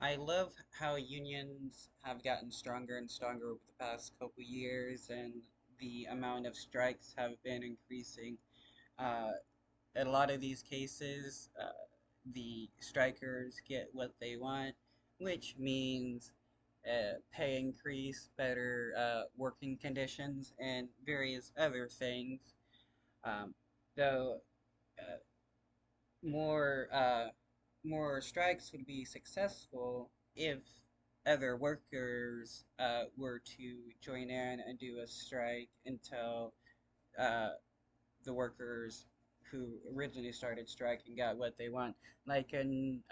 I love how unions have gotten stronger and stronger over the past couple years, and the amount of strikes have been increasing. Uh, in a lot of these cases, the strikers get what they want, which means pay increase, better working conditions, and various other things. Um, though uh, more more strikes would be successful if other workers were to join in and do a strike until uh, the workers who originally started striking got what they want. Like in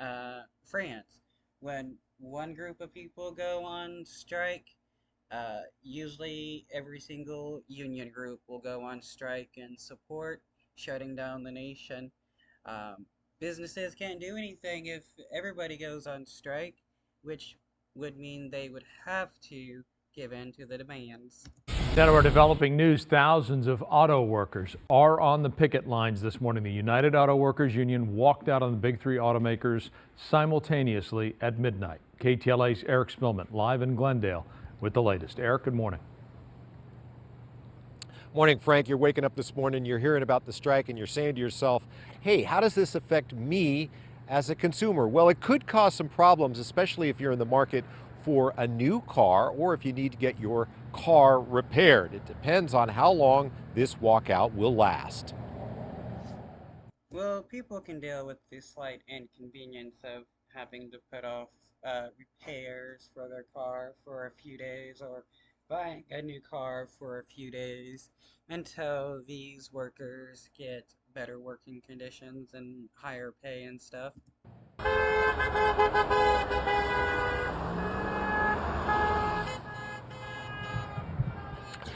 France, when one group of people go on strike, usually every single union group will go on strike and support shutting down the nation. Um, Businesses can't do anything if everybody goes on strike, which would mean they would have to give in to the demands. Now to our developing news, thousands of auto workers are on the picket lines this morning. The United Auto Workers Union walked out on the big three automakers simultaneously at midnight. KTLA's Eric Spillman live in Glendale with the latest. Eric, good morning. Morning, Frank. You're waking up this morning, you're hearing about the strike, and you're saying to yourself, hey, how does this affect me as a consumer? Well, it could cause some problems, especially if you're in the market for a new car or if you need to get your car repaired. It depends on how long this walkout will last. Well, people can deal with the slight inconvenience of having to put off repairs for their car for a few days or buying a new car for a few days until these workers get better working conditions and higher pay and stuff.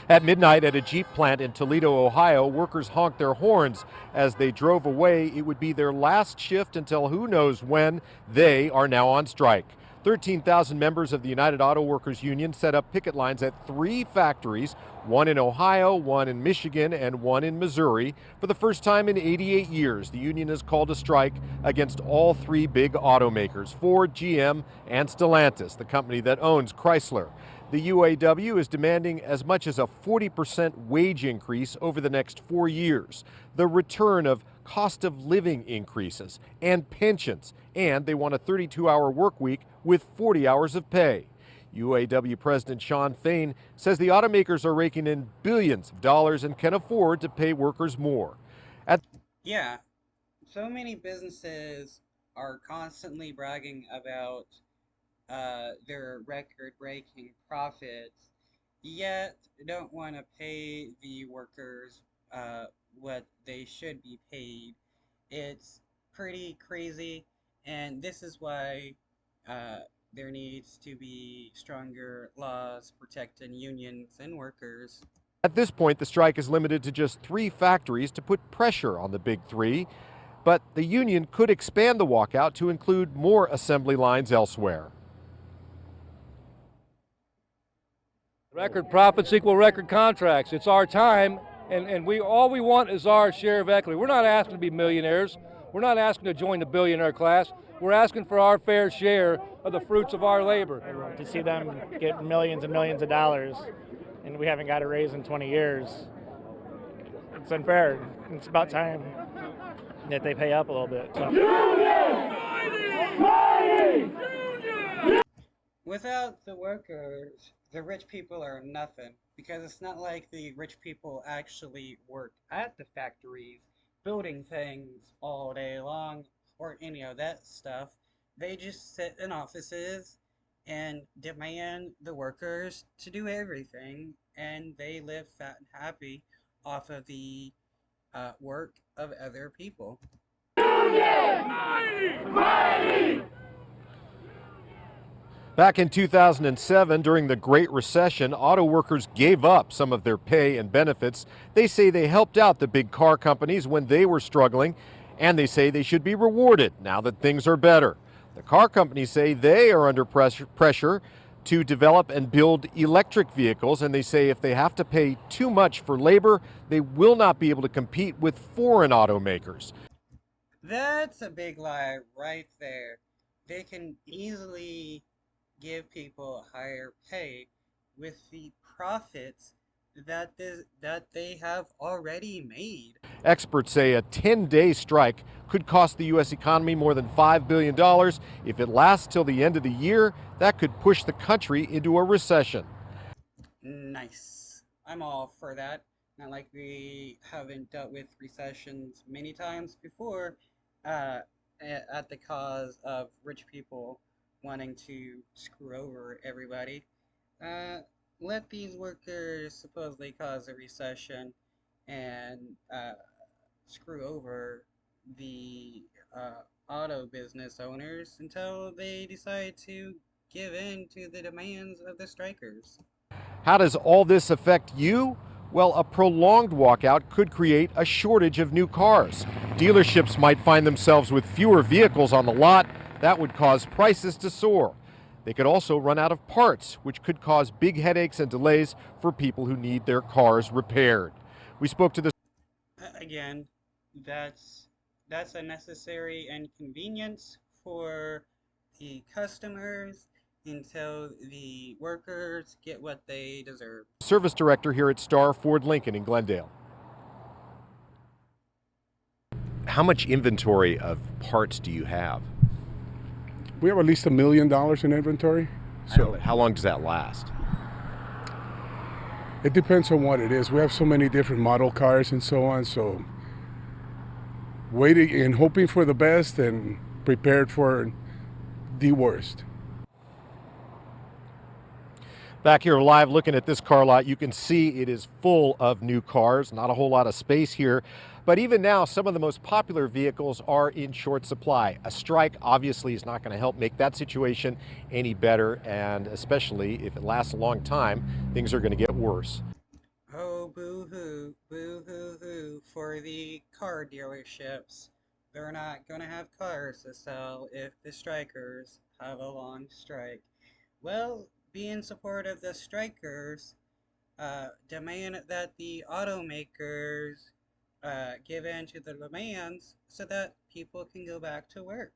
At midnight at a Jeep plant in Toledo, Ohio, workers honked their horns as they drove away. It would be their last shift until who knows when. They are now on strike. 13,000 members of the United Auto Workers Union set up picket lines at 3 factories, one in Ohio, one in Michigan, and one in Missouri. For the first time in 88 years, the union has called a strike against all 3 big automakers, Ford, GM, and Stellantis, the company that owns Chrysler. The UAW is demanding as much as a 40% wage increase over the next 4 years, the return of cost of living increases and pensions, and they want a 32-hour work week with 40 hours of pay. UAW President Shawn Fain says the automakers are raking in billions of dollars and can afford to pay workers more. Yeah, so many businesses are constantly bragging about their record-breaking profits, yet don't want to pay the workers what they should be paid. It's pretty crazy, and this is why there needs to be stronger laws protecting unions and workers. At this point, the strike is limited to just 3 factories to put pressure on the big 3, but the union could expand the walkout to include more assembly lines elsewhere. Record profits equal record contracts. It's our time, and all we want is our share of equity. We're not asking to be millionaires. We're not asking to join the billionaire class. We're asking for our fair share of the fruits of our labor. To see them get millions and millions of dollars, and we haven't got a raise in 20 years, it's unfair. It's about time that they pay up a little bit. So. Without the workers, the rich people are nothing, because it's not like the rich people actually work at the factories building things all day long or any of that stuff. They just sit in offices and demand the workers to do everything, and they live fat and happy off of the work of other people. Back in 2007, during the Great Recession, auto workers gave up some of their pay and benefits. They say they helped out the big car companies when they were struggling, and they say they should be rewarded now that things are better. The car companies say they are under pressure to develop and build electric vehicles, and they say if they have to pay too much for labor, they will not be able to compete with foreign automakers. That's a big lie right there. they can easily give people higher pay with the profits that they have already made. Experts say a 10-day strike could cost the U.S. economy more than $5 billion. If it lasts till the end of the year, that could push the country into a recession. Nice. I'm all for that. Not like we haven't dealt with recessions many times before, uh, at the cause of rich people wanting to screw over everybody. Uh, Let these workers supposedly cause a recession and screw over the auto business owners until they decide to give in to the demands of the strikers. How does all this affect you? Well, a prolonged walkout could create a shortage of new cars. Dealerships might find themselves with fewer vehicles on the lot. That would cause prices to soar. They could also run out of parts, which could cause big headaches and delays for people who need their cars repaired. We spoke to the Again, that's a necessary inconvenience for the customers until the workers get what they deserve. service director here at Star Ford Lincoln in Glendale. How much inventory of parts do you have? We have at least $1 million in inventory. So How long does that last? it depends on what it is. We have so many different model cars and so on. So waiting and hoping for the best and prepared for the worst. Back here live looking at this car lot, you can see it is full of new cars, not a whole lot of space here. But even now, some of the most popular vehicles are in short supply. A strike obviously is not going to help make that situation any better, and especially if it lasts a long time, things are going to get worse. Oh, boo hoo hoo for the car dealerships. They're not gonna have cars to sell if the strikers have a long strike. Well, be in support of the strikers, demand that the automakers give in to the demands so that people can go back to work.